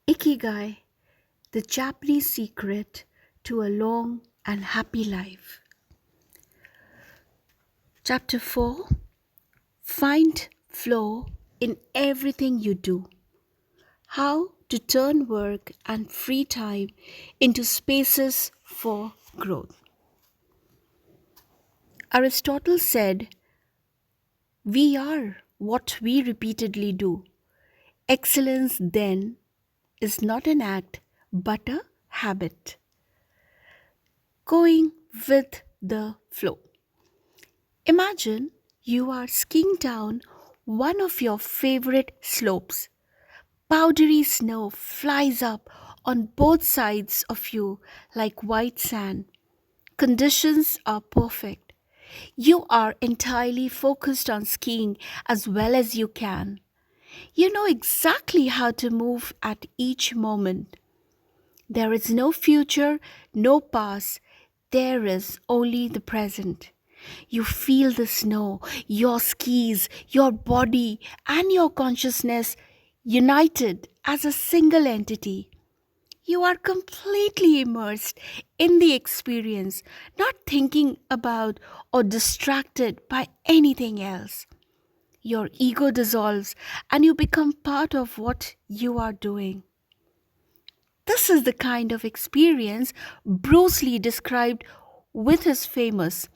Ikigai, the Japanese secret to a long and happy life. Chapter 4. Find flow in everything you do. How to turn work and free time into spaces for growth. Aristotle said, "We are what we repeatedly do. Excellence, then, is not an act but a habit." Going with the flow. Imagine you are skiing down one of your favorite slopes. Powdery snow flies up on both sides of you like white sand. Conditions are perfect. You are entirely focused on skiing as well as you can. You know exactly how to move at each moment. There is no future, no past. There is only the present. You feel the snow, your skis, your body, and your consciousness united as a single entity. You are completely immersed in the experience, not thinking about or distracted by anything else. Your ego dissolves and you become part of what you are doing. This is the kind of experience Bruce Lee described with his famous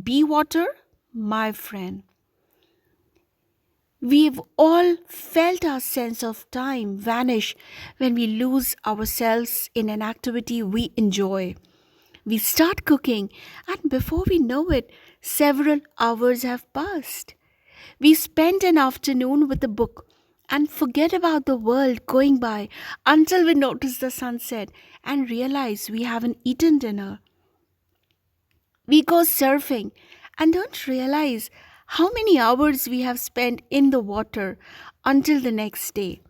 "Be water, my friend." We've all felt our sense of time vanish when we lose ourselves in an activity we enjoy. We start cooking, and before we know it, several hours have passed. We spend an afternoon with a book and forget about the world going by until we notice the sunset and realize we haven't eaten dinner. We go surfing and don't realize how many hours we have spent in the water until the next day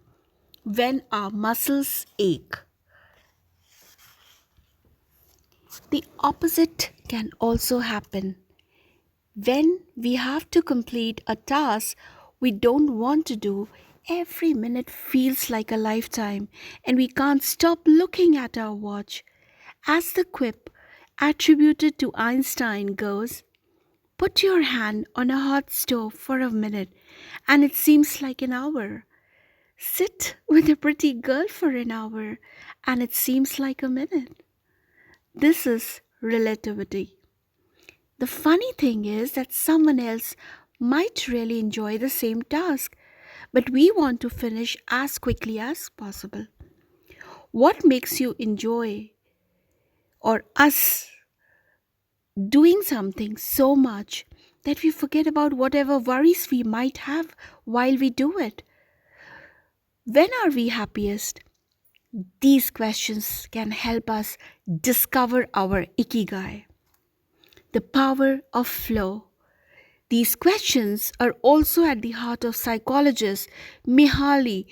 when our muscles ache. The opposite can also happen. When we have to complete a task we don't want to do, every minute feels like a lifetime and we can't stop looking at our watch. As the quip attributed to Einstein goes, "Put your hand on a hot stove for a minute and it seems like an hour. Sit with a pretty girl for an hour and it seems like a minute." This is relativity. The funny thing is that someone else might really enjoy the same task, but we want to finish as quickly as possible. What makes you enjoy or us doing something so much that we forget about whatever worries we might have while we do it? When are we happiest? These questions can help us discover our ikigai, the power of flow. These questions are also at the heart of psychologist Mihaly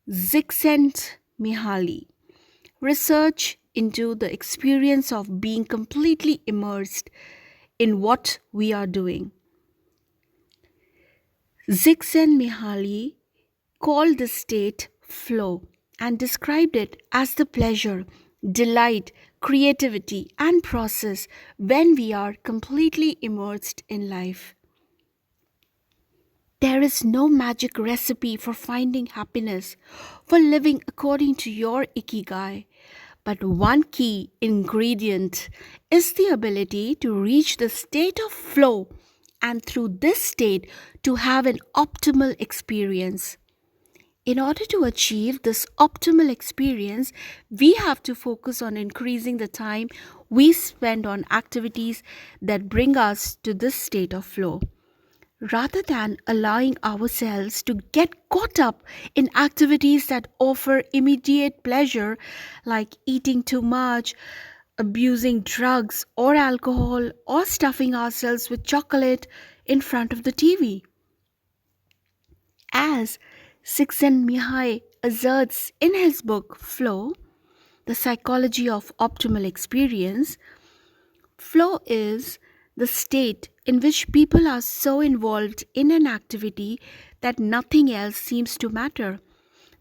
Csikszentmihalyi research into the experience of being completely immersed in what we are doing. Csikszentmihalyi called the state flow and described it as the pleasure, delight, creativity, and process when we are completely immersed in life. There is no magic recipe for finding happiness, for living according to your ikigai. But one key ingredient is the ability to reach the state of flow and through this state to have an optimal experience. In order to achieve this optimal experience, we have to focus on increasing the time we spend on activities that bring us to this state of flow, rather than allowing ourselves to get caught up in activities that offer immediate pleasure like eating too much, abusing drugs or alcohol, or stuffing ourselves with chocolate in front of the TV. As Csikszentmihalyi asserts in his book Flow, The Psychology of Optimal Experience, flow is the state in which people are so involved in an activity that nothing else seems to matter.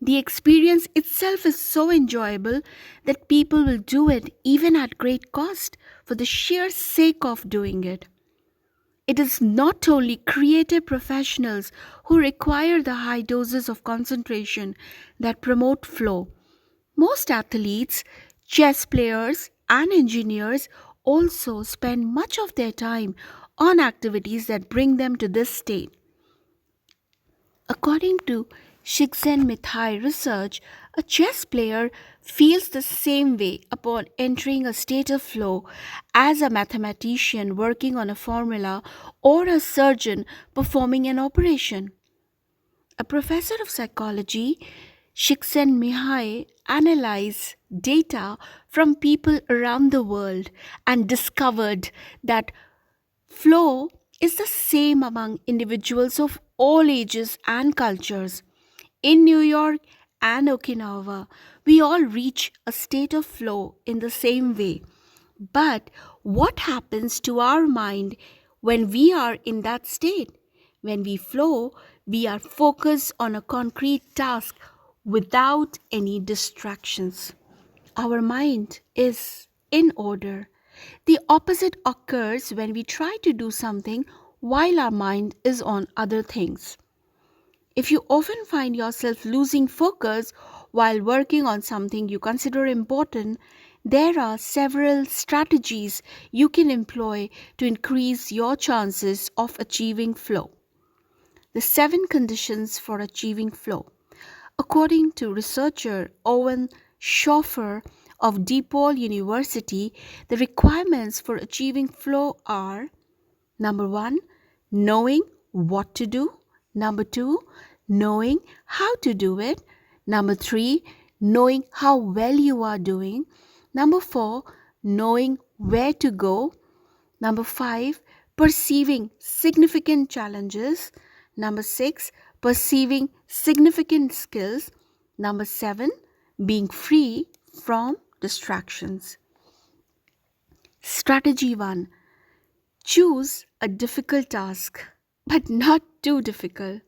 The experience itself is so enjoyable that people will do it even at great cost for the sheer sake of doing it. It is not only creative professionals who require the high doses of concentration that promote flow. Most athletes, chess players, and engineers also spend much of their time on activities that bring them to this state. According to Csikszentmihalyi research, a chess player feels the same way upon entering a state of flow as a mathematician working on a formula or a surgeon performing an operation. A professor of psychology, Csikszentmihalyi, analyzed data from people around the world and discovered that flow is the same among individuals of all ages and cultures. In New York and Okinawa, we all reach a state of flow in the same way. But what happens to our mind when we are in that state? When we flow, we are focused on a concrete task without any distractions. Our mind is in order. The opposite occurs when we try to do something while our mind is on other things. If you often find yourself losing focus while working on something you consider important, there are several strategies you can employ to increase your chances of achieving flow. The 7 conditions for achieving flow. According to researcher Owen Schoffer of DePaul University, the requirements for achieving flow are: number 1, knowing what to do. Number 2, knowing how to do it. Number 3, knowing how well you are doing. Number 4, knowing where to go. Number 5, perceiving significant challenges. Number 6, perceiving significant skills. Number 7, being free from distractions. Strategy 1: choose a difficult task, but not too difficult.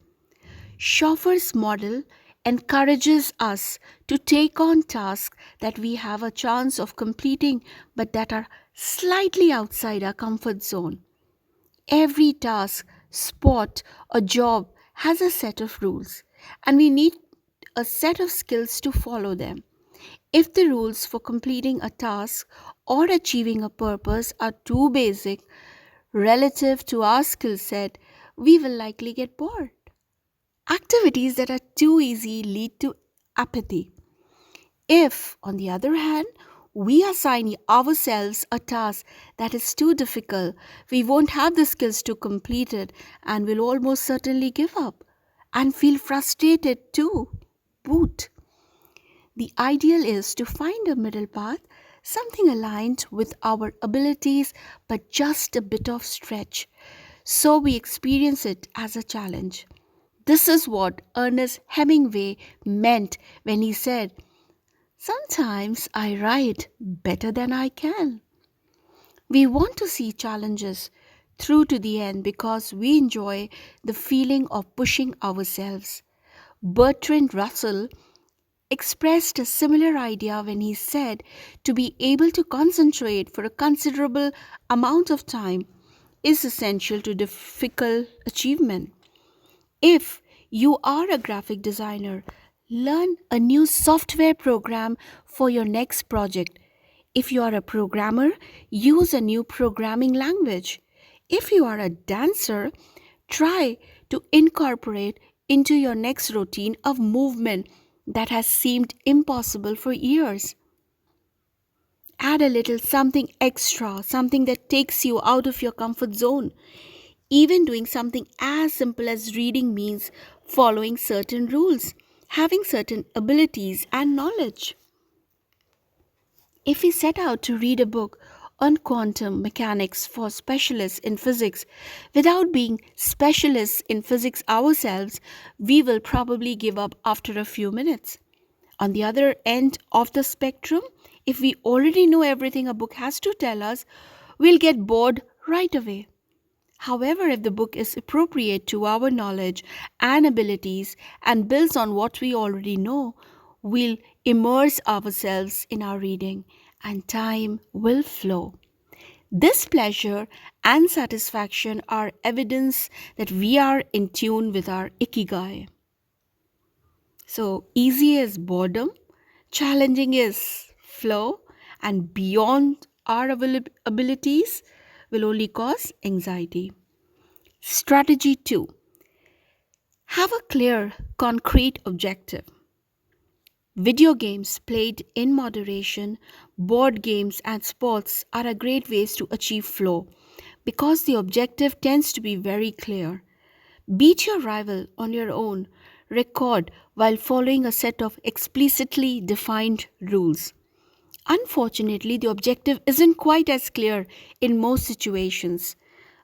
Schoffer's model encourages us to take on tasks that we have a chance of completing but that are slightly outside our comfort zone. Every task, sport, or job has a set of rules, and we need a set of skills to follow them. If the rules for completing a task or achieving a purpose are too basic relative to our skill set, we will likely get bored. Activities that are too easy lead to apathy. If, on the other hand, we assign ourselves a task that is too difficult, we won't have the skills to complete it and will almost certainly give up and feel frustrated too. Boot. The ideal is to find a middle path, something aligned with our abilities but just a bit of stretch, so we experience it as a challenge. This is what Ernest Hemingway meant when he said, "Sometimes I write better than I can." We want to see challenges through to the end because we enjoy the feeling of pushing ourselves. Bertrand Russell expressed a similar idea when he said to be able to concentrate for a considerable amount of time is essential to difficult achievement. If you are a graphic designer, learn a new software program for your next project. If you are a programmer, use a new programming language. If you are a dancer, try to incorporate into your next routine of movement that has seemed impossible for years. Add a little something extra, something that takes you out of your comfort zone. Even doing something as simple as reading means following certain rules, having certain abilities and knowledge. If we set out to read a book on quantum mechanics for specialists in physics without being specialists in physics ourselves, we will probably give up after a few minutes. On the other end of the spectrum, if we already know everything a book has to tell us, we'll get bored right away. However, if the book is appropriate to our knowledge and abilities and builds on what we already know, we'll immerse ourselves in our reading and time will flow. This pleasure and satisfaction are evidence that we are in tune with our ikigai. So, easy is boredom, challenging is flow, and beyond our abilities will only cause anxiety. Strategy 2: have a clear, concrete objective. Video games played in moderation, board games, and sports are a great ways to achieve flow because the objective tends to be very clear. Beat your rival on your own record while following a set of explicitly defined rules. Unfortunately, the objective isn't quite as clear in most situations.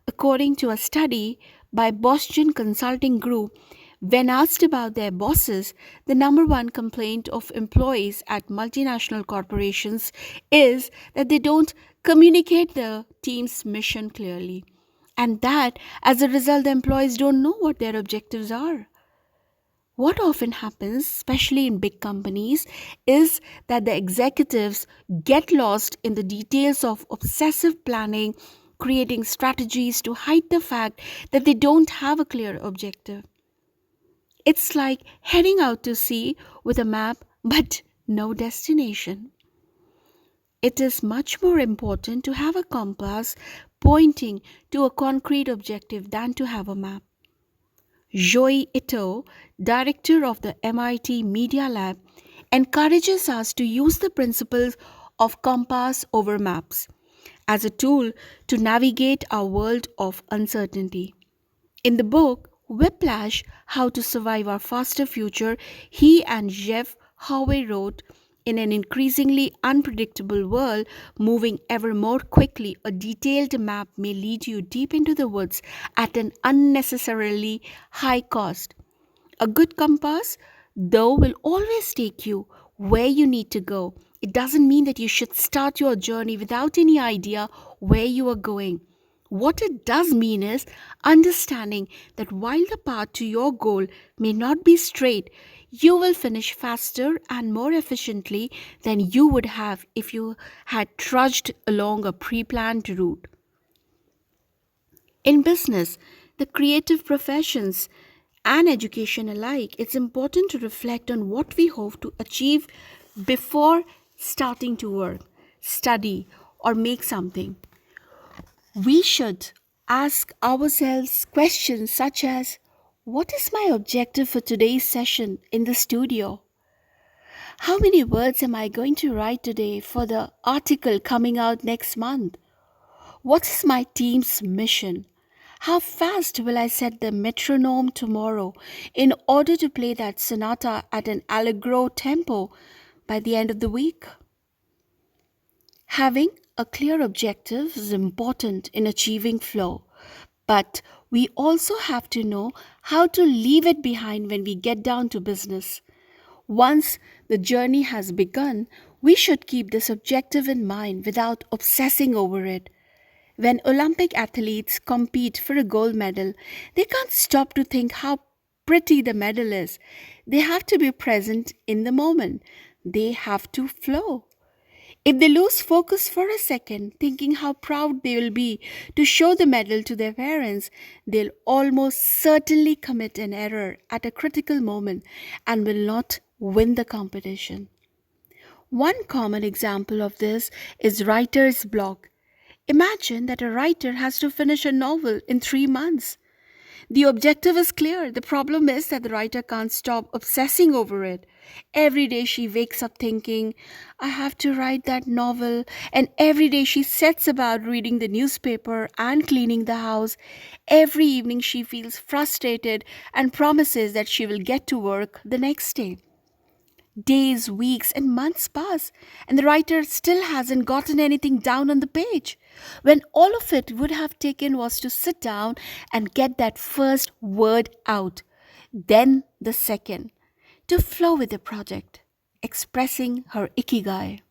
According to a study by Boston Consulting Group, when asked about their bosses, the number one complaint of employees at multinational corporations is that they don't communicate the team's mission clearly, and that as a result, the employees don't know what their objectives are. What often happens, especially in big companies, is that the executives get lost in the details of obsessive planning, creating strategies to hide the fact that they don't have a clear objective. It's like heading out to sea with a map but no destination. It is much more important to have a compass pointing to a concrete objective than to have a map. Joi Ito, director of the MIT Media Lab, encourages us to use the principles of compass over maps as a tool to navigate our world of uncertainty. In the book Whiplash: How to Survive Our Faster Future, he and Jeff Howe wrote, in an increasingly unpredictable world moving ever more quickly, a detailed map may lead you deep into the woods at an unnecessarily high cost. A good compass, though, will always take you where you need to go. It doesn't mean that you should start your journey without any idea where you are going. What it does mean is understanding that while the path to your goal may not be straight, you will finish faster and more efficiently than you would have if you had trudged along a pre planned route. In business, the creative professions, and education alike, it's important to reflect on what we hope to achieve before starting to work, study, or make something. We should ask ourselves questions such as: what is my objective for today's session in the studio? How many words am I going to write today for the article coming out next month? What is my team's mission? How fast will I set the metronome tomorrow in order to play that sonata at an allegro tempo by the end of the week? Having a clear objective is important in achieving flow, but we also have to know how to leave it behind when we get down to business. Once the journey has begun, we should keep this objective in mind without obsessing over it. When Olympic athletes compete for a gold medal, they can't stop to think how pretty the medal is. They have to be present in the moment. They have to flow. If they lose focus for a second, thinking how proud they will be to show the medal to their parents, they'll almost certainly commit an error at a critical moment and will not win the competition. One common example of this is writer's block. Imagine that a writer has to finish a novel in 3 months. The objective is clear. The problem is that the writer can't stop obsessing over it. Every day she wakes up thinking, I have to write that novel. And every day she sets about reading the newspaper and cleaning the house. Every evening she feels frustrated and promises that she will get to work the next day. Days, weeks, and months pass, and the writer still hasn't gotten anything down on the page. When all of it would have taken was to sit down and get that first word out, then the second, to flow with the project, expressing her ikigai.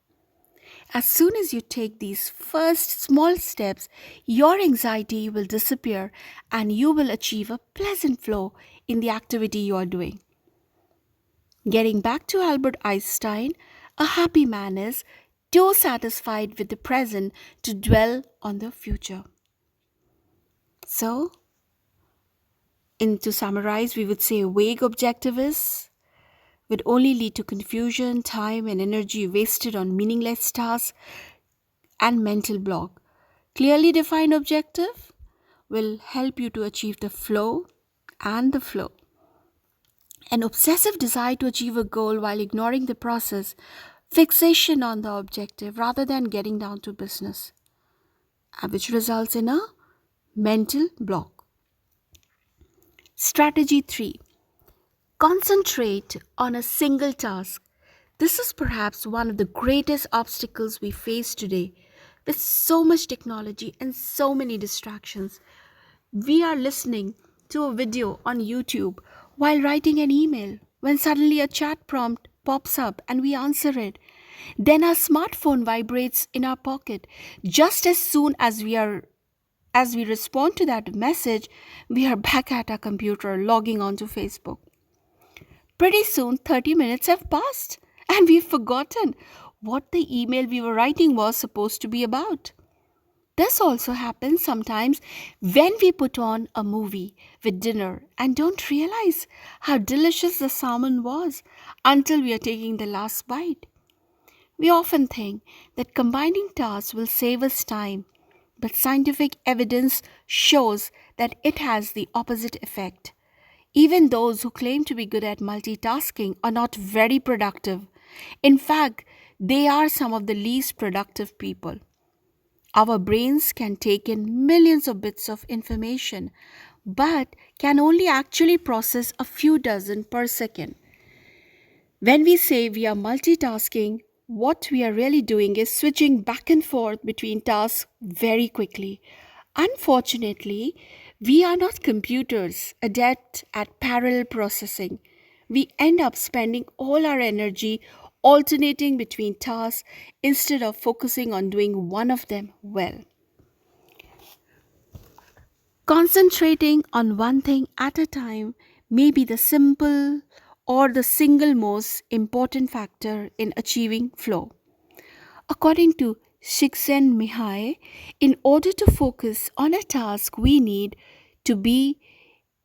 As soon as you take these first small steps, your anxiety will disappear and you will achieve a pleasant flow in the activity you are doing. Getting back to Albert Einstein, a happy man is too satisfied with the present to dwell on the future. So, to summarize, we would say vague objectivists would only lead to confusion, time, and energy wasted on meaningless tasks and mental block. Clearly defined objective will help you to achieve the flow and the flow. An obsessive desire to achieve a goal while ignoring the process, fixation on the objective rather than getting down to business, which results in a mental block. Strategy 3. Concentrate on a single task. This is perhaps one of the greatest obstacles we face today. With so much technology and so many distractions, we are listening to a video on YouTube while writing an email when suddenly a chat prompt pops up and we answer it. Then our smartphone vibrates in our pocket. Just as soon as we respond to that message, we are back at our computer logging onto Facebook. Pretty soon 30 minutes have passed and we've forgotten what the email we were writing was supposed to be about. This also happens sometimes when we put on a movie with dinner and don't realize how delicious the salmon was until we are taking the last bite. We often think that combining tasks will save us time, but scientific evidence shows that it has the opposite effect. Even those who claim to be good at multitasking are not very productive. In fact, they are some of the least productive people. Our brains can take in millions of bits of information, but can only actually process a few dozen per second. When we say we are multitasking, what we are really doing is switching back and forth between tasks very quickly. Unfortunately, we are not computers adept at parallel processing. We end up spending all our energy alternating between tasks instead of focusing on doing one of them well. Concentrating on one thing at a time may be the simple or the single most important factor in achieving flow. According to Csikszentmihalyi, in order to focus on a task, we need to be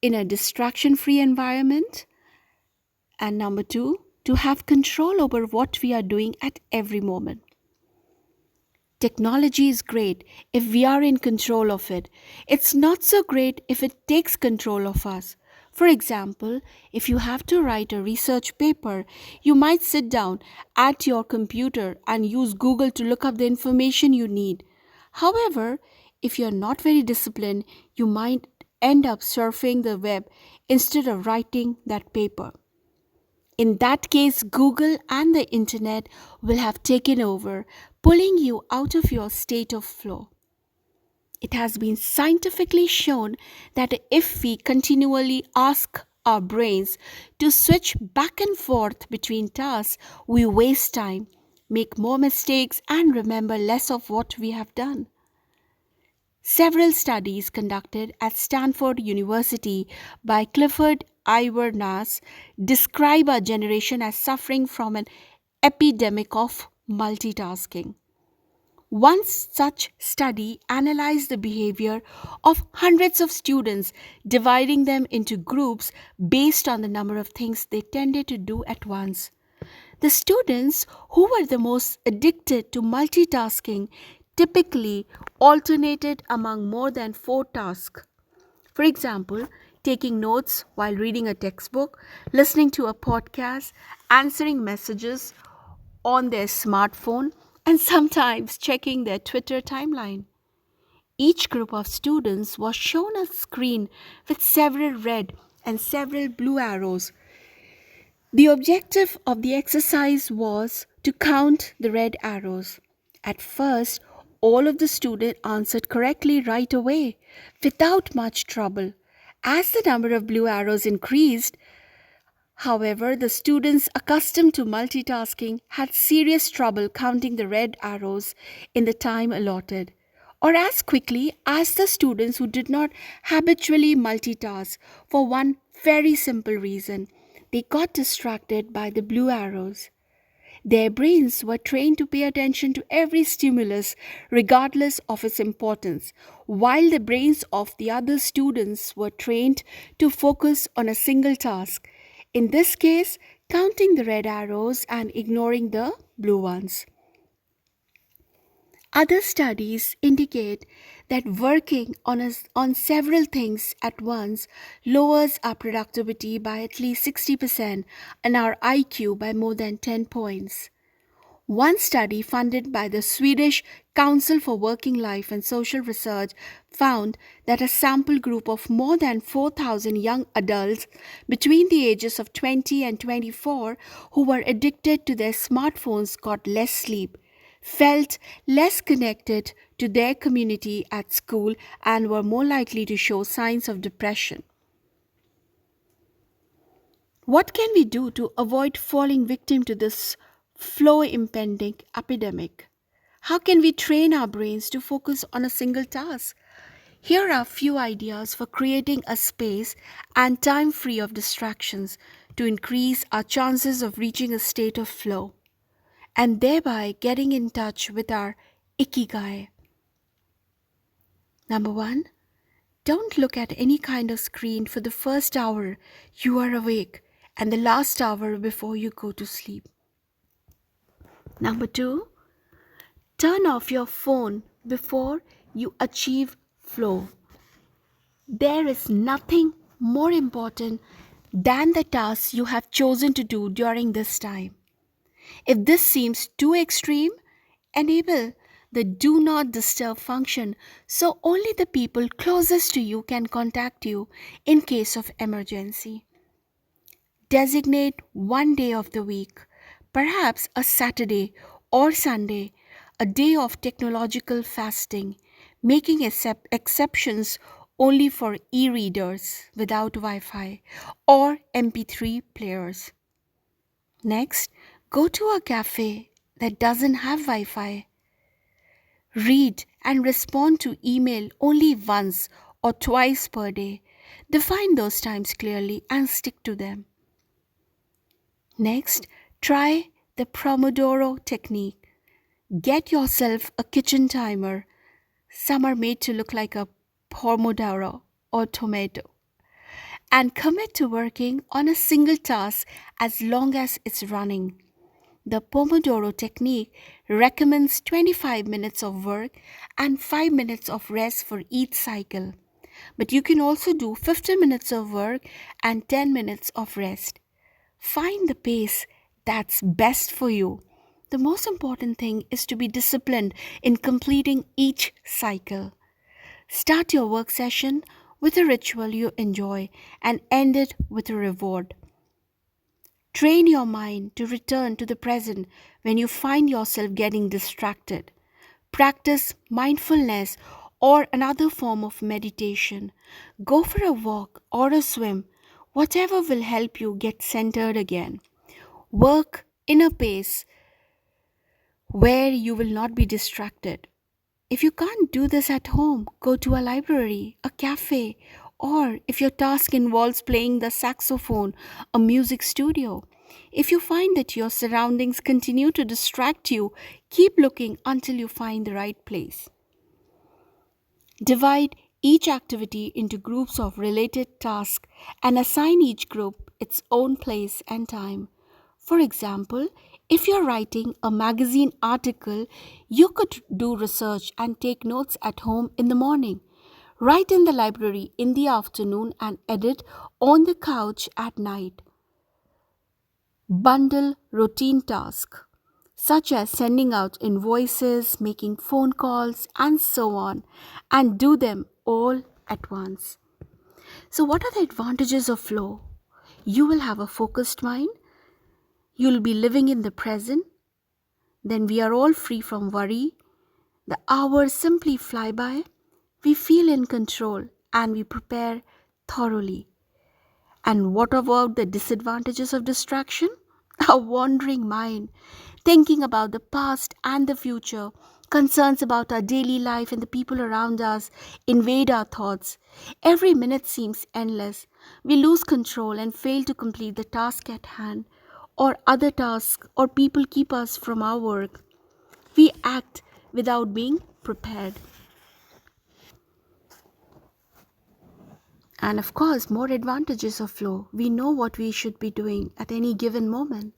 in a distraction free environment, and number two, to have control over what we are doing at every moment. Technology is great if we are in control of it. It's not so great if it takes control of us. For example, if you have to write a research paper, you might sit down at your computer and use Google to look up the information you need. However, if you're not very disciplined, you might end up surfing the web instead of writing that paper. In that case, Google and the internet will have taken over, pulling you out of your state of flow. It has been scientifically shown that if we continually ask our brains to switch back and forth between tasks, we waste time, make more mistakes, and remember less of what we have done. Several studies conducted at Stanford University by Clifford Iwernas describe our generation as suffering from an epidemic of multitasking. One such study analyzed the behavior of hundreds of students, dividing them into groups based on the number of things they tended to do at once. The students who were the most addicted to multitasking typically alternated among more than 4 tasks. For example, taking notes while reading a textbook, listening to a podcast, answering messages on their smartphone, and sometimes checking their Twitter timeline. Each group of students was shown a screen with several red and several blue arrows. The objective of the exercise was to count the red arrows. At first, all of the students answered correctly right away, without much trouble. As the number of blue arrows increased, However, the students accustomed to multitasking had serious trouble counting the red arrows in the time allotted, or as quickly as the students who did not habitually multitask for one very simple reason: they got distracted by the blue arrows. Their brains were trained to pay attention to every stimulus, regardless of its importance, while the brains of the other students were trained to focus on a single task. In this case, counting the red arrows and ignoring the blue ones. Other studies indicate that working on several things at once lowers our productivity by at least 60% and our IQ by more than 10 points. One study funded by the Swedish Council for Working Life and Social Research found that a sample group of more than 4,000 young adults between the ages of 20 and 24 who were addicted to their smartphones got less sleep, felt less connected to their community at school, and were more likely to show signs of depression. What can we do to avoid falling victim to this flow impending epidemic? How can we train our brains to focus on a single task? Here are a few ideas for creating a space and time free of distractions to increase our chances of reaching a state of flow and thereby getting in touch with our ikigai. Number one, don't look at any kind of screen for the first hour you are awake and the last hour before you go to sleep. Number two, turn off your phone before you achieve flow. There is nothing more important than the tasks you have chosen to do during this time. If this seems too extreme, enable the do not disturb function so only the people closest to you can contact you in case of emergency. Designate one day of the week, perhaps a Saturday or Sunday, a day of technological fasting, making exceptions only for e readers without Wi Fi or MP3 players. Next, go to a cafe that doesn't have Wi Fi. Read and respond to email only once or twice per day. Define those times clearly and stick to them. Next, try the Pomodoro technique. Get yourself a kitchen timer. Some are made to look like a pomodoro or tomato. And commit to working on a single task as long as it's running. The Pomodoro technique recommends 25 minutes of work and 5 minutes of rest for each cycle. But you can also do 15 minutes of work and 10 minutes of rest. Find the pace that's best for you. The most important thing is to be disciplined in completing each cycle. Start your work session with a ritual you enjoy and end it with a reward. Train your mind to return to the present when you find yourself getting distracted. Practice mindfulness or another form of meditation. Go for a walk or a swim, whatever will help you get centered again. Work in a pace where you will not be distracted. If you can't do this at home, go to a library, a cafe, or if your task involves playing the saxophone, a music studio. If you find that your surroundings continue to distract you, keep looking until you find the right place. Divide each activity into groups of related tasks and assign each group its own place and time. For example, if you're writing a magazine article, you could do research and take notes at home in the morning, write in the library in the afternoon, and edit on the couch at night. Bundle routine tasks such as sending out invoices, making phone calls, and so on, and do them all at once. So, what are the advantages of flow? You will have a focused mind, you'll be living in the present, then we are all free from worry. The hours simply fly by, we feel in control, and we prepare thoroughly. And what about the disadvantages of distraction? A wandering mind, thinking about the past and the future, concerns about our daily life and the people around us invade our thoughts. Every minute seems endless. We lose control and fail to complete the task at hand, or other tasks, or people keep us from our work. We act without being prepared. And of course, more advantages of flow. We know what we should be doing at any given moment.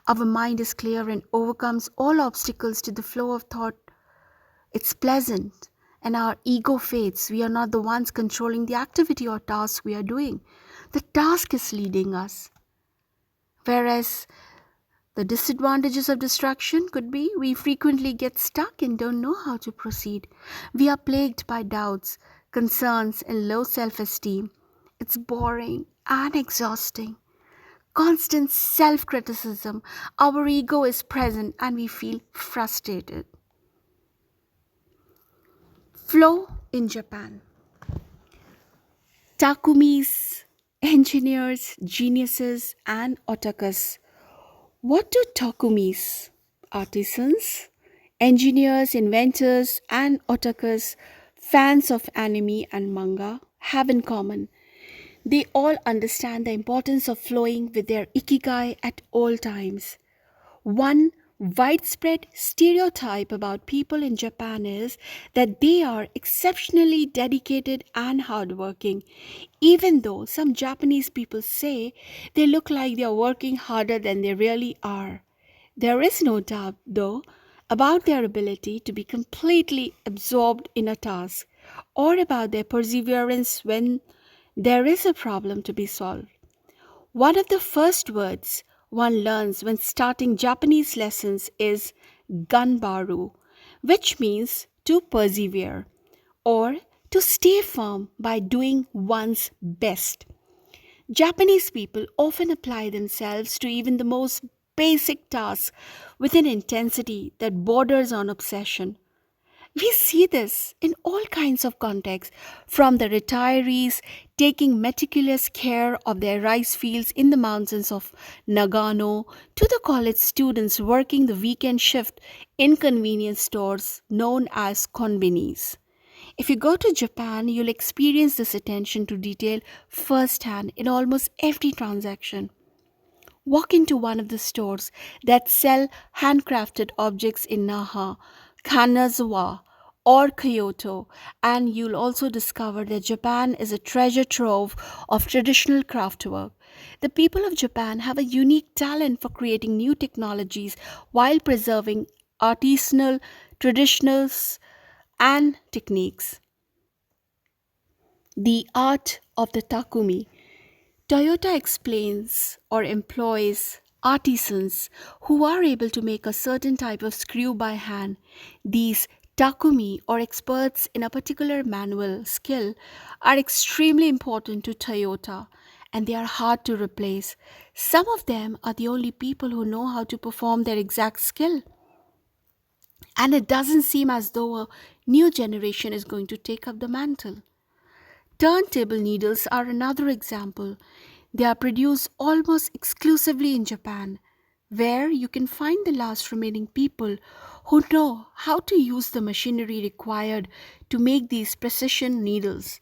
Our mind is clear and overcomes all obstacles to the flow of thought. It's pleasant, and our ego fades. We are not the ones controlling the activity or task we are doing. The task is leading us. Whereas the disadvantages of distraction could be we frequently get stuck and don't know how to proceed. We are plagued by doubts, concerns, and low self esteem. It's boring and exhausting. Constant self criticism. Our ego is present and we feel frustrated. Flow in Japan. Takumis, engineers, geniuses, and otakus. What do Takumis, artisans, engineers, inventors, and otakus, fans of anime and manga, have in common? They all understand the importance of flowing with their ikigai at all times. One widespread stereotype about people in Japan is that they are exceptionally dedicated and hardworking, even though some Japanese people say they look like they are working harder than they really are. There is no doubt, though, about their ability to be completely absorbed in a task or about their perseverance when there is a problem to be solved. One of the first words one learns when starting Japanese lessons is ganbaru, which means to persevere or to stay firm by doing one's best. Japanese people often apply themselves to even the most basic tasks with an intensity that borders on obsession. We see this in all kinds of contexts, from the retirees taking meticulous care of their rice fields in the mountains of Nagano to the college students working the weekend shift in convenience stores known as konbinis. If you go to Japan, you'll experience this attention to detail firsthand in almost every transaction. Walk into one of the stores that sell handcrafted objects in Naha, Kanazawa, or Kyoto, and you'll also discover that Japan is a treasure trove of traditional craftwork. The people of Japan have a unique talent for creating new technologies while preserving artisanal, traditionals, and techniques. The art of the Takumi. Toyota explains or employs artisans who are able to make a certain type of screw by hand. These takumi or experts in a particular manual skill are extremely important to Toyota and they are hard to replace. Some of them are the only people who know how to perform their exact skill. And it doesn't seem as though a new generation is going to take up the mantle. Turntable needles are another example. They are produced almost exclusively in Japan, where you can find the last remaining people who know how to use the machinery required to make these precision needles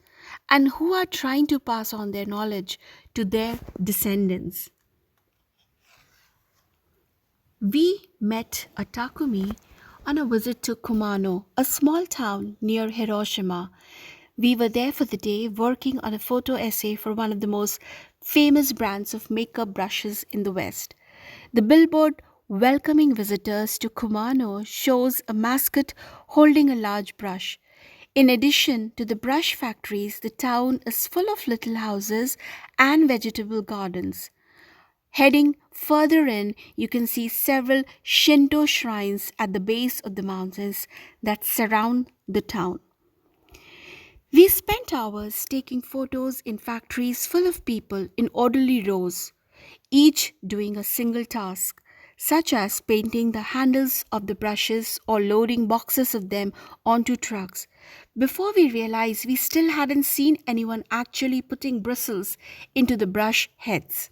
and who are trying to pass on their knowledge to their descendants. We met a Takumi on a visit to Kumano, a small town near Hiroshima. We were there for the day working on a photo essay for one of the most famous brands of makeup brushes in the West. The billboard welcoming visitors to Kumano shows a mascot holding a large brush. In addition to the brush factories, the town is full of little houses and vegetable gardens. Heading further in, you can see several Shinto shrines at the base of the mountains that surround the town. We spent hours taking photos in factories full of people in orderly rows, each doing a single task. such as painting the handles of the brushes or loading boxes of them onto trucks, before we realized we still hadn't seen anyone actually putting bristles into the brush heads.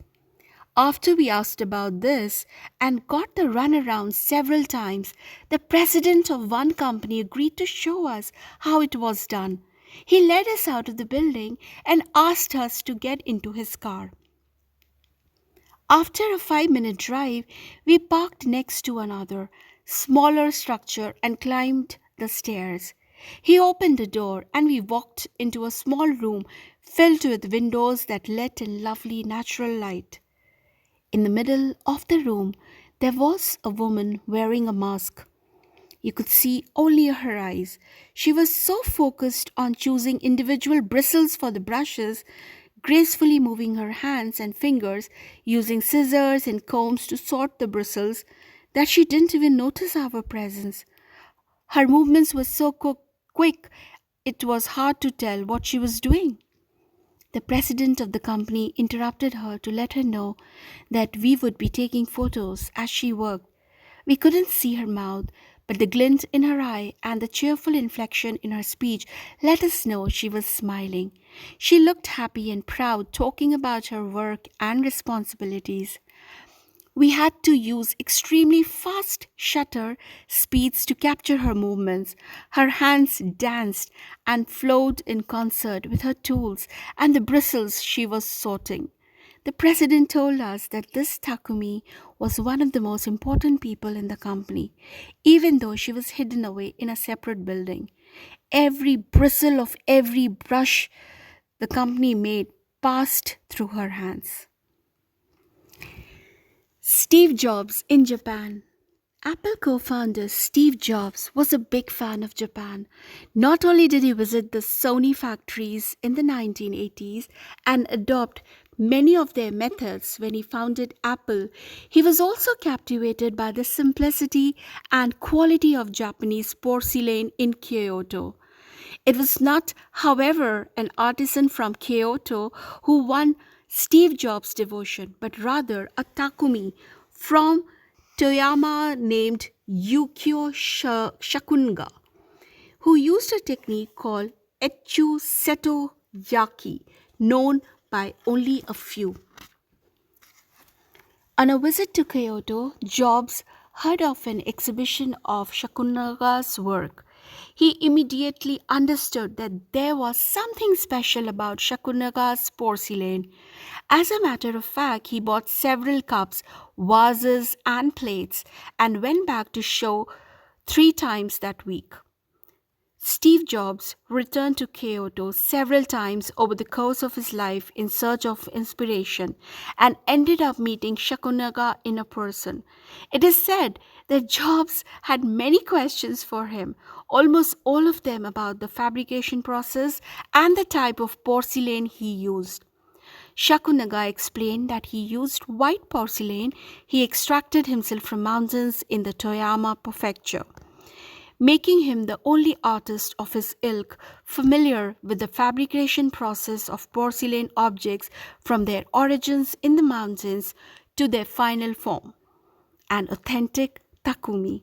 After we asked about this and got the runaround several times, the president of one company agreed to show us how it was done. He led us out of the building and asked us to get into his car. After a 5-minute drive, we parked next to another, smaller structure and climbed the stairs. He opened the door and we walked into a small room filled with windows that let in lovely natural light. In the middle of the room, there was a woman wearing a mask. You could see only her eyes. She was so focused on choosing individual bristles for the brushes, gracefully moving her hands and fingers, using scissors and combs to sort the bristles, that she didn't even notice our presence. Her movements were so quick, it was hard to tell what she was doing. The president of the company interrupted her to let her know that we would be taking photos as she worked. We couldn't see her mouth, but the glint in her eye and the cheerful inflection in her speech let us know she was smiling. She looked happy and proud, talking about her work and responsibilities. We had to use extremely fast shutter speeds to capture her movements. Her hands danced and flowed in concert with her tools and the bristles she was sorting. The president told us that this Takumi was one of the most important people in the company, even though she was hidden away in a separate building. Every bristle of every brush the company made passed through her hands. Steve Jobs in Japan. Apple co founder Steve Jobs was a big fan of Japan. Not only did he visit the Sony factories in the 1980s and adopt many of their methods when he founded Apple, he was also captivated by the simplicity and quality of Japanese porcelain in Kyoto. It was not, however, an artisan from Kyoto who won Steve Jobs' devotion, but rather a Takumi from Toyama named Shakunga, who used a technique called Echu Seto Yaki, known by only a few. On a visit to Kyoto, Jobs heard of an exhibition of Shakunaga's work. He immediately understood that there was something special about Shakunaga's porcelain. As a matter of fact, he bought several cups, vases, and plates and went back to show 3 times that week. Steve Jobs returned to Kyoto several times over the course of his life in search of inspiration and ended up meeting Shakunaga in a person. It is said that Jobs had many questions for him, almost all of them about the fabrication process and the type of porcelain he used. Shakunaga explained that he used white porcelain he extracted himself from mountains in the Toyama prefecture, making him the only artist of his ilk familiar with the fabrication process of porcelain objects from their origins in the mountains to their final form, an authentic Takumi.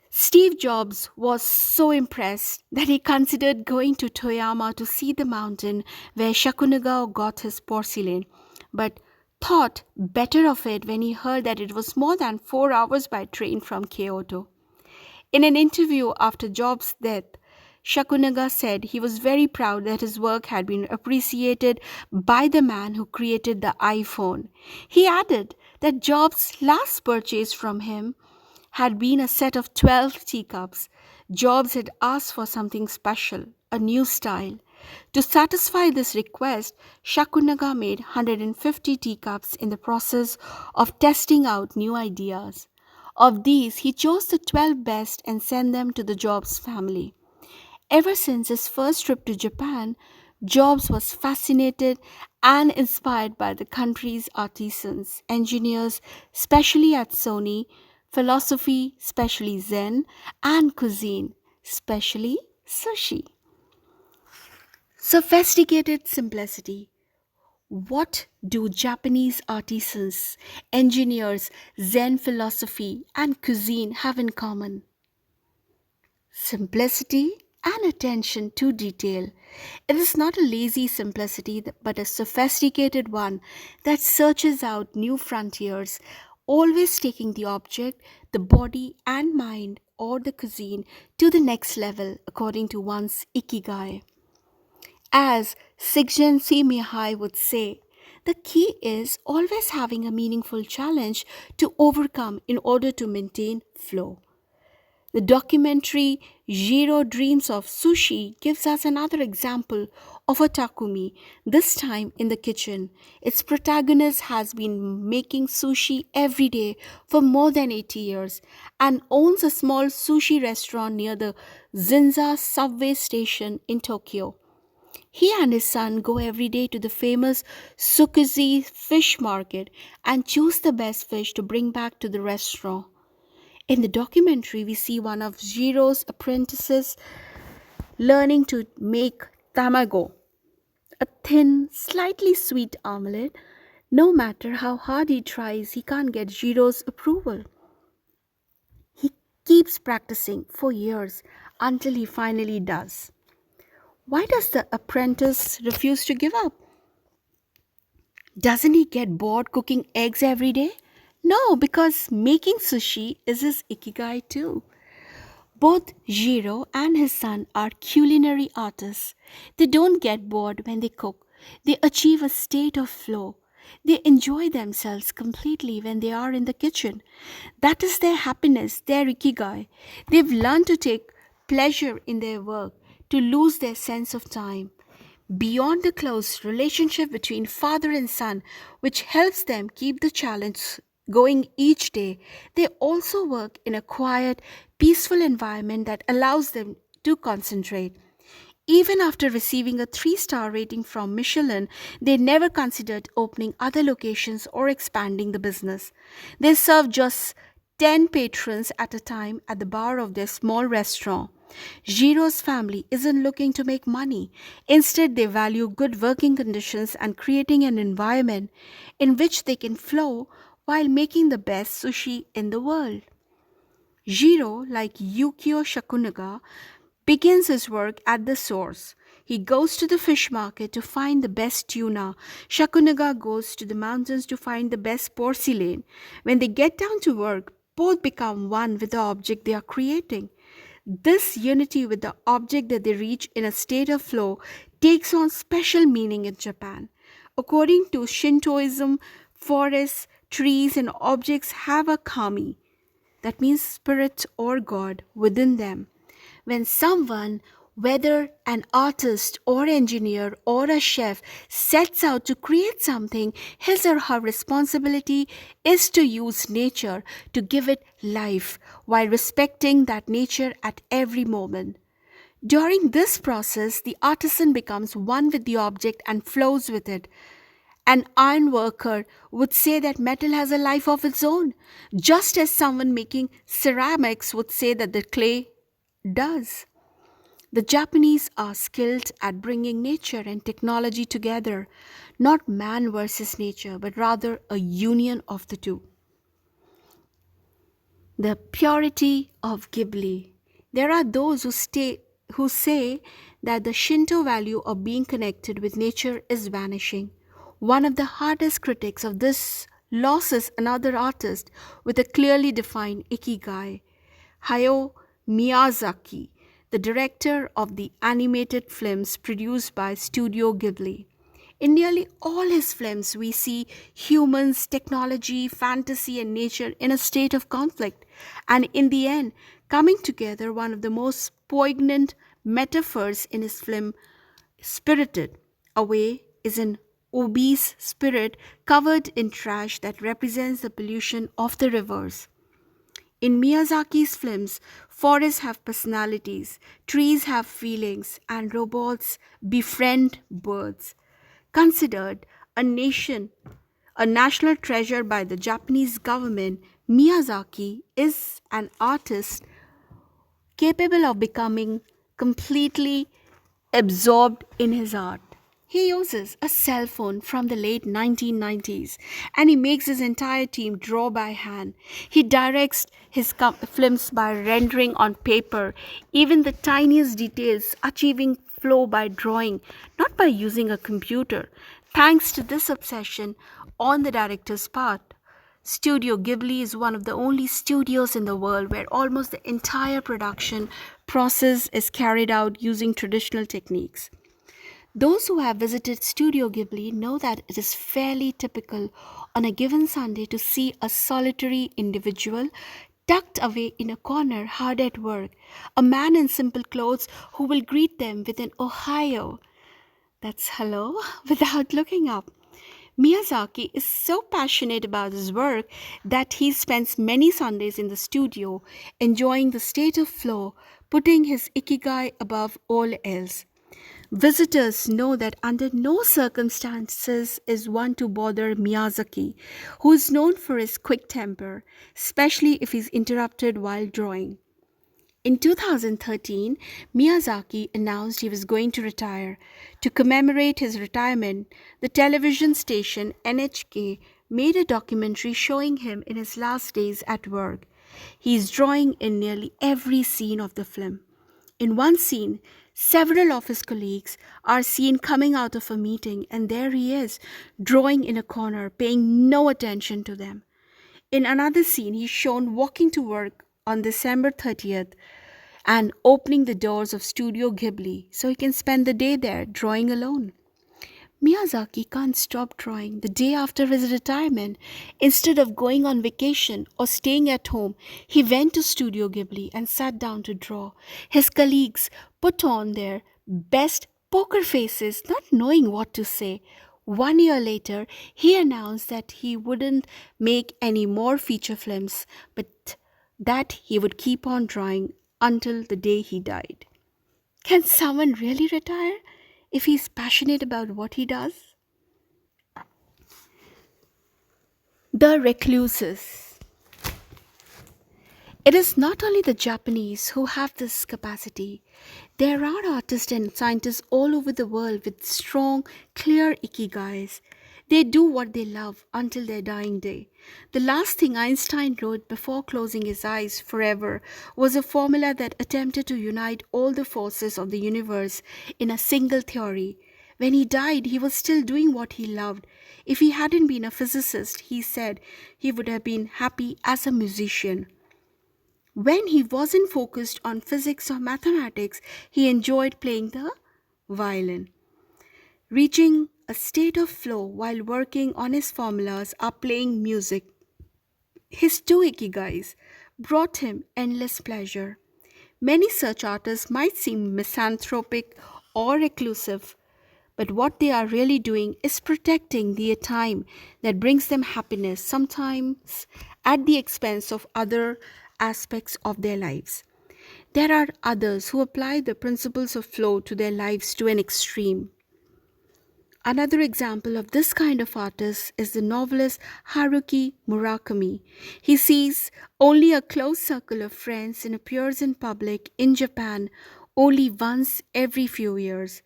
Steve Jobs was so impressed that he considered going to Toyama to see the mountain where Shakunaga got his porcelain, but thought better of it when he heard that it was more than 4 hours by train from Kyoto. In an interview after Jobs' death, Shakunaga said he was very proud that his work had been appreciated by the man who created the iPhone. He added that Jobs' last purchase from him had been a set of 12 teacups. Jobs had asked for something special, a new style. To satisfy this request, Shakunaga made 150 teacups in the process of testing out new ideas. Of these, he chose the 12 best and sent them to the Jobs family. Ever since his first trip to Japan, Jobs was fascinated and inspired by the country's artisans, engineers, especially at Sony, philosophy, especially Zen, and cuisine, especially sushi. Sophisticated simplicity. What do Japanese artisans, engineers, Zen philosophy, and cuisine have in common? Simplicity and attention to detail. It is not a lazy simplicity, but a sophisticated one that searches out new frontiers, always taking the object, the body and mind, or the cuisine to the next level according to one's ikigai. As Csikszentmihalyi Mihai would say, the key is always having a meaningful challenge to overcome in order to maintain flow. The documentary Jiro Dreams of Sushi gives us another example of a Takumi, this time in the kitchen. Its protagonist has been making sushi every day for more than 80 years and owns a small sushi restaurant near the Zinza subway station in Tokyo. He and his son go every day to the famous Sukuzi fish market and choose the best fish to bring back to the restaurant. In the documentary, we see one of Jiro's apprentices learning to make tamago, a thin, slightly sweet omelette. No matter how hard he tries, he can't get Jiro's approval. He keeps practicing for years until he finally does. Why does the apprentice refuse to give up? Doesn't he get bored cooking eggs every day? No, because making sushi is his ikigai too. Both Jiro and his son are culinary artists. They don't get bored when they cook. They achieve a state of flow. They enjoy themselves completely when they are in the kitchen. That is their happiness, their ikigai. They've learned to take pleasure in their work, to lose their sense of time. Beyond the close relationship between father and son, which helps them keep the challenge going each day, they also work in a quiet, peaceful environment that allows them to concentrate. Even after receiving a 3-star rating from Michelin, they never considered opening other locations or expanding the business. They serve just 10 patrons at a time at the bar of their small restaurant. Jiro's family isn't looking to make money. Instead, they value good working conditions and creating an environment in which they can flow while making the best sushi in the world. Jiro, like Yukio Shakunaga, begins his work at the source. He goes to the fish market to find the best tuna. Shakunaga goes to the mountains to find the best porcelain. When they get down to work, both become one with the object they are creating. This unity with the object that they reach in a state of flow takes on special meaning in Japan. According to Shintoism, forests, trees, and objects have a kami, that means spirit or God, within them. When someone, whether an artist or engineer or a chef, sets out to create something, his or her responsibility is to use nature to give it life while respecting that nature at every moment. During this process, the artisan becomes one with the object and flows with it. An iron worker would say that metal has a life of its own, just as someone making ceramics would say that the clay does. The Japanese are skilled at bringing nature and technology together, not man versus nature, but rather a union of the two. The purity of Ghibli. There are those who say that the Shinto value of being connected with nature is vanishing. One of the hardest critics of this loss is another artist with a clearly defined ikigai, Hayao Miyazaki, the director of the animated films produced by Studio Ghibli. In nearly all his films, we see humans, technology, fantasy, and nature in a state of conflict, and in the end, coming together. One of the most poignant metaphors in his film, Spirited Away, is an obese spirit covered in trash that represents the pollution of the rivers. In Miyazaki's films, forests have personalities, trees have feelings, and robots befriend birds. Considered a national treasure by the Japanese government, Miyazaki is an artist capable of becoming completely absorbed in his art. He uses a cell phone from the late 1990s and he makes his entire team draw by hand. He directs his films by rendering on paper even the tiniest details, achieving flow by drawing, not by using a computer. Thanks to this obsession on the director's part, Studio Ghibli is one of the only studios in the world where almost the entire production process is carried out using traditional techniques. Those who have visited Studio Ghibli know that it is fairly typical on a given Sunday to see a solitary individual tucked away in a corner hard at work, a man in simple clothes who will greet them with an Ohio, that's hello, without looking up. Miyazaki is so passionate about his work that he spends many Sundays in the studio enjoying the state of flow, putting his ikigai above all else. Visitors know that under no circumstances is one to bother Miyazaki, who is known for his quick temper, especially if he's interrupted while drawing. In 2013, Miyazaki announced he was going to retire. To commemorate his retirement, the television station NHK made a documentary showing him in his last days at work. He is drawing in nearly every scene of the film. In one scene, several of his colleagues are seen coming out of a meeting, and there he is, drawing in a corner, paying no attention to them. In another scene, he's shown walking to work on December 30th and opening the doors of Studio Ghibli so he can spend the day there drawing alone. Miyazaki can't stop drawing the day after his retirement. Instead of going on vacation or staying at home, he went to Studio Ghibli and sat down to draw. His colleagues put on their best poker faces, not knowing what to say. 1 year later, he announced that he wouldn't make any more feature films, but that he would keep on drawing until the day he died. Can someone really retire if he's passionate about what he does? The recluses. It is not only the Japanese who have this capacity. There are artists and scientists all over the world with strong, clear ikigais. They do what they love until their dying day. The last thing Einstein wrote before closing his eyes forever was a formula that attempted to unite all the forces of the universe in a single theory. When he died, he was still doing what he loved. If he hadn't been a physicist, he said he would have been happy as a musician. When he wasn't focused on physics or mathematics, he enjoyed playing the violin. Reaching a state of flow while working on his formulas or playing music. His two ikigais brought him endless pleasure. Many such artists might seem misanthropic or reclusive, but what they are really doing is protecting the time that brings them happiness, sometimes at the expense of other aspects of their lives. There are others who apply the principles of flow to their lives to an extreme. Another example of this kind of artist is the novelist Haruki Murakami. He sees only a close circle of friends and appears in public in Japan only once every few years.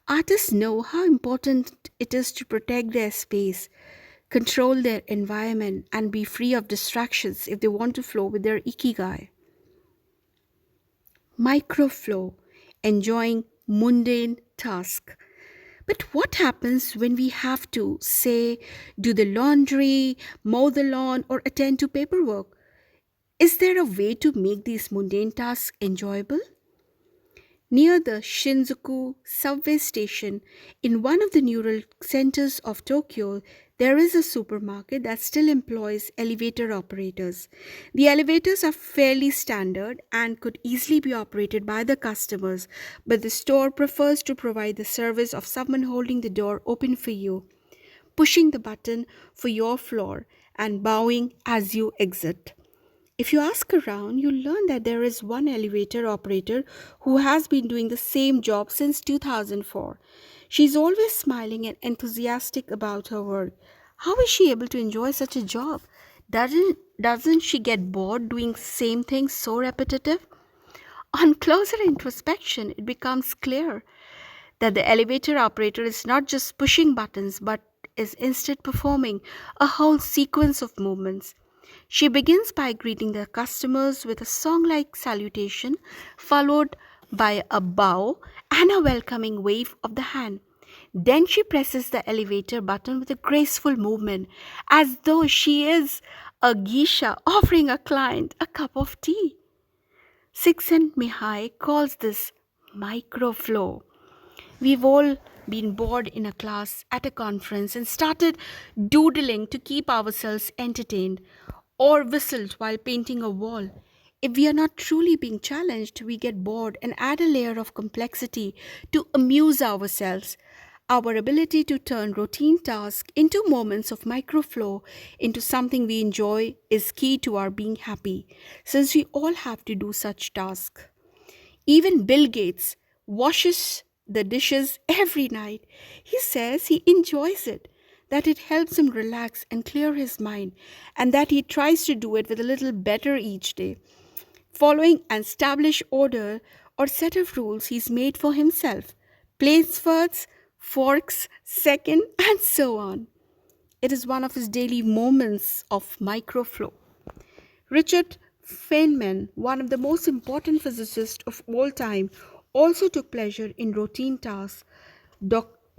Artists know how important it is to protect their space, control their environment, and be free of distractions if they want to flow with their ikigai. Microflow, enjoying mundane tasks. But what happens when we have to, say, do the laundry, mow the lawn, or attend to paperwork? Is there a way to make these mundane tasks enjoyable? Near the Shinjuku subway station, in one of the neural centers of Tokyo, there is a supermarket that still employs elevator operators. The elevators are fairly standard and could easily be operated by the customers, but the store prefers to provide the service of someone holding the door open for you, pushing the button for your floor, and bowing as you exit. If you ask around, you'll learn that there is one elevator operator who has been doing the same job since 2004. She's always smiling and enthusiastic about her work. How is she able to enjoy such a job? Doesn't she get bored doing same things so repetitive? On closer introspection, it becomes clear that the elevator operator is not just pushing buttons but is instead performing a whole sequence of movements. She begins by greeting the customers with a song like salutation, followed by a bow and a welcoming wave of the hand. Then she presses the elevator button with a graceful movement, as though she is a geisha offering a client a cup of tea. Csikszentmihalyi Mihai calls this microflow. We've all been bored in a class at a conference and started doodling to keep ourselves entertained or whistled while painting a wall. If we are not truly being challenged, we get bored and add a layer of complexity to amuse ourselves. Our ability to turn routine tasks into moments of microflow into something we enjoy is key to our being happy, since we all have to do such tasks. Even Bill Gates washes the dishes every night. He says he enjoys it, that it helps him relax and clear his mind, and that he tries to do it with a little better each day, following an established order or set of rules he's made for himself. Plates first, forks second, and so on. It is one of his daily moments of microflow. Richard Feynman, one of the most important physicists of all time, also took pleasure in routine tasks.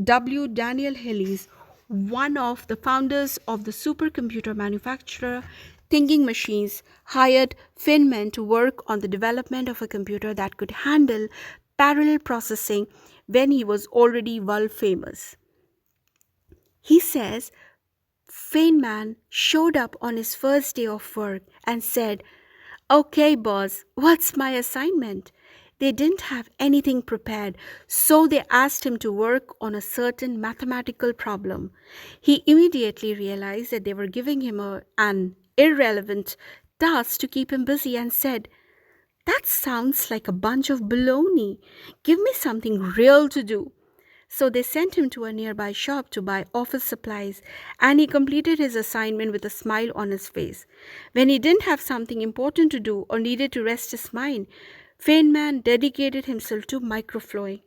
W. Daniel Hillis, one of the founders of the supercomputer manufacturer Thinking Machines, hired Feynman to work on the development of a computer that could handle parallel processing when he was already world famous. He says Feynman showed up on his first day of work and said, "Okay, boss, what's my assignment?" They didn't have anything prepared, so they asked him to work on a certain mathematical problem. He immediately realized that they were giving him an irrelevant task to keep him busy and said, "That sounds like a bunch of baloney. Give me something real to do." So they sent him to a nearby shop to buy office supplies, and he completed his assignment with a smile on his face. When he didn't have something important to do or needed to rest his mind, Feynman dedicated himself to microflowing,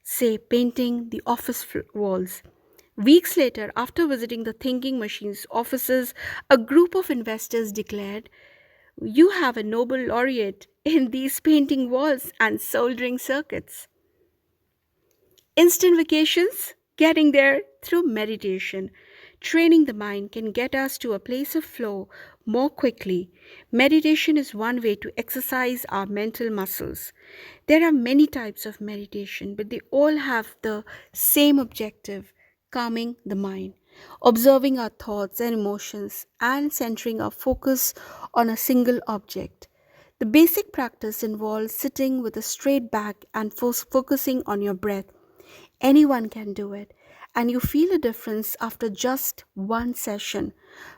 say painting the office walls. Weeks later, after visiting the Thinking Machines offices, a group of investors declared, "You have a Nobel laureate in these painting walls and soldering circuits." Instant vacations, getting there through meditation. Training the mind can get us to a place of flow more quickly. Meditation is one way to exercise our mental muscles. There are many types of meditation, but they all have the same objective: calming the mind, observing our thoughts and emotions, and centering our focus on a single object. The basic practice involves sitting with a straight back and focusing on your breath. Anyone can do it, and you feel a difference after just one session.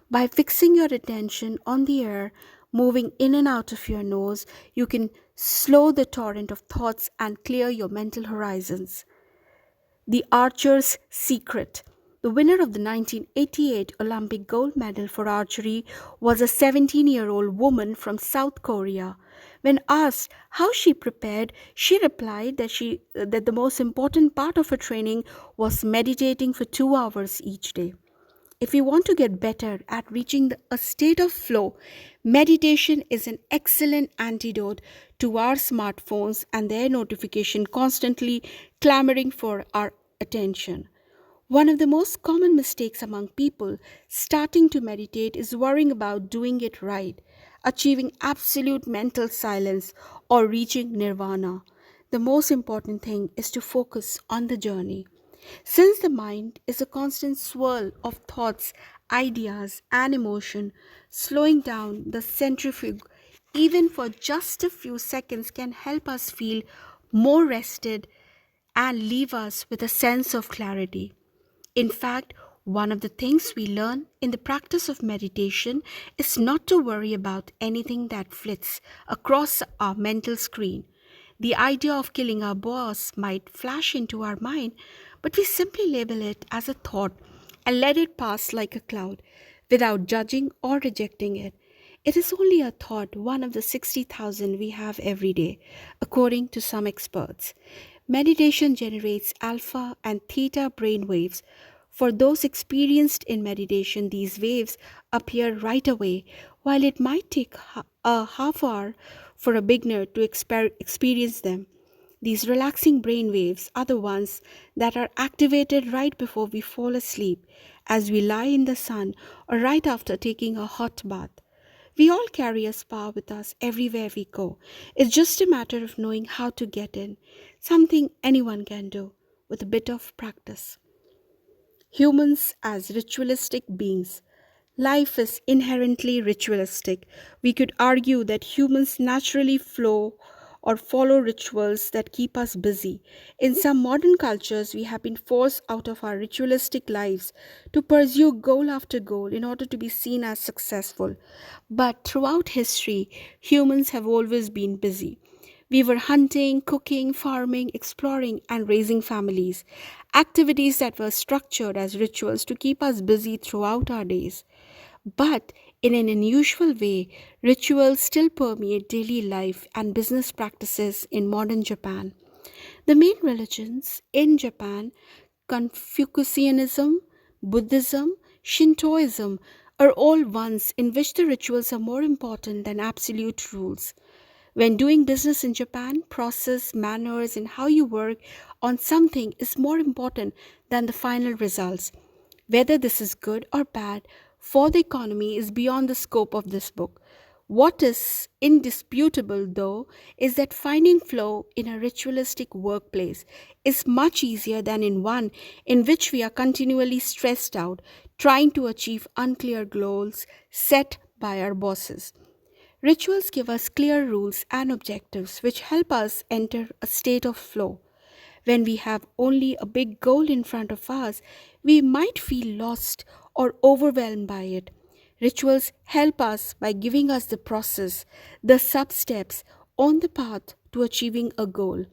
By fixing your attention on the air moving in and out of your nose, you can slow the torrent of thoughts and clear your mental horizons. The Archer's Secret. The winner of the 1988 Olympic gold medal for archery was a 17-year-old woman from South Korea. When asked how she prepared, she replied that the most important part of her training was meditating for 2 hours each day. If we want to get better at reaching a state of flow, meditation is an excellent antidote to our smartphones and their notification constantly clamoring for our attention. One of the most common mistakes among people starting to meditate is worrying about doing it right, achieving absolute mental silence, or reaching nirvana. The most important thing is to focus on the journey. Since the mind is a constant swirl of thoughts, ideas, and emotion, slowing down the centrifuge, even for just a few seconds, can help us feel more rested and leave us with a sense of clarity. In fact, one of the things we learn in the practice of meditation is not to worry about anything that flits across our mental screen. The idea of killing our boss might flash into our mind, but we simply label it as a thought and let it pass like a cloud without judging or rejecting it. It is only a thought, one of the 60,000 we have every day, according to some experts. Meditation generates alpha and theta brain waves. For those experienced in meditation, these waves appear right away, while it might take a half hour for a beginner to experience them. These relaxing brain waves are the ones that are activated right before we fall asleep, as we lie in the sun or right after taking a hot bath. We all carry a spa with us everywhere we go. It's just a matter of knowing how to get in, something anyone can do with a bit of practice. Humans as ritualistic beings. Life is inherently ritualistic. We could argue that humans naturally flow or follow rituals that keep us busy. In some modern cultures, we have been forced out of our ritualistic lives to pursue goal after goal in order to be seen as successful. But throughout history, humans have always been busy. We were hunting, cooking, farming, exploring, and raising families. Activities that were structured as rituals to keep us busy throughout our days. But in an unusual way, rituals still permeate daily life and business practices in modern Japan. The main religions in Japan, Confucianism, Buddhism, Shintoism, are all ones in which the rituals are more important than absolute rules. When doing business in Japan, process, manners, and how you work on something is more important than the final results. Whether this is good or bad for the economy is beyond the scope of this book. What is indisputable, though, is that finding flow in a ritualistic workplace is much easier than in one in which we are continually stressed out, trying to achieve unclear goals set by our bosses. Rituals give us clear rules and objectives which help us enter a state of flow. When we have only a big goal in front of us, we might feel lost or overwhelmed by it. Rituals help us by giving us the process, the sub steps on the path to achieving a goal.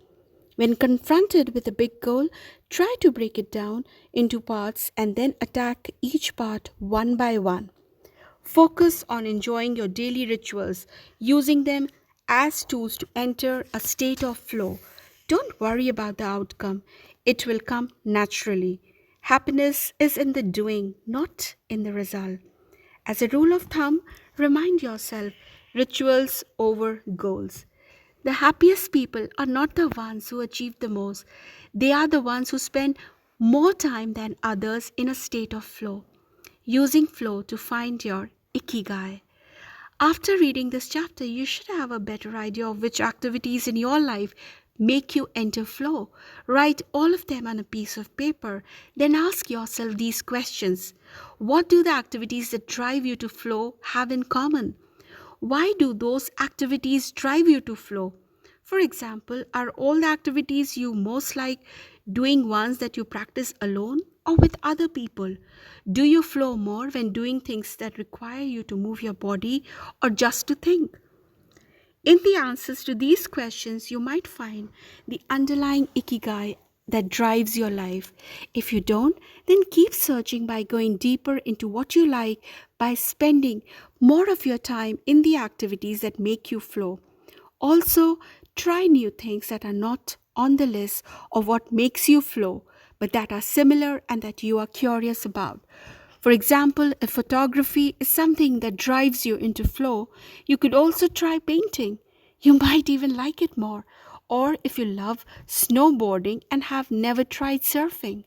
When confronted with a big goal, try to break it down into parts and then attack each part one by one. Focus on enjoying your daily rituals, using them as tools to enter a state of flow. Don't worry about the outcome, it will come naturally. Happiness is in the doing, not in the result. As a rule of thumb, remind yourself rituals over goals. The happiest people are not the ones who achieve the most, they are the ones who spend more time than others in a state of flow. Using flow to find your ikigai. After reading this chapter, you should have a better idea of which activities in your life make you enter flow. Write all of them on a piece of paper. Then ask yourself these questions. What do the activities that drive you to flow have in common? Why do those activities drive you to flow? For example, are all the activities you most like doing ones that you practice alone or with other people? Do you flow more when doing things that require you to move your body or just to think? In the answers to these questions, you might find the underlying ikigai that drives your life. If you don't, then keep searching by going deeper into what you like by spending more of your time in the activities that make you flow. Also, try new things that are not on the list of what makes you flow, but that are similar and that you are curious about. For example, if photography is something that drives you into flow, you could also try painting. You might even like it more. Or if you love snowboarding and have never tried surfing.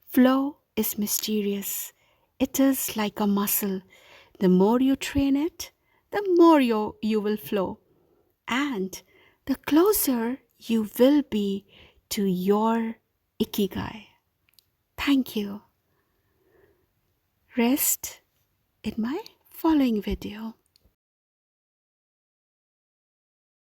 Flow is mysterious. It is like a muscle. The more you train it, the more you will flow. And the closer you will be to your ikigai. Thank you. Rest in my following video.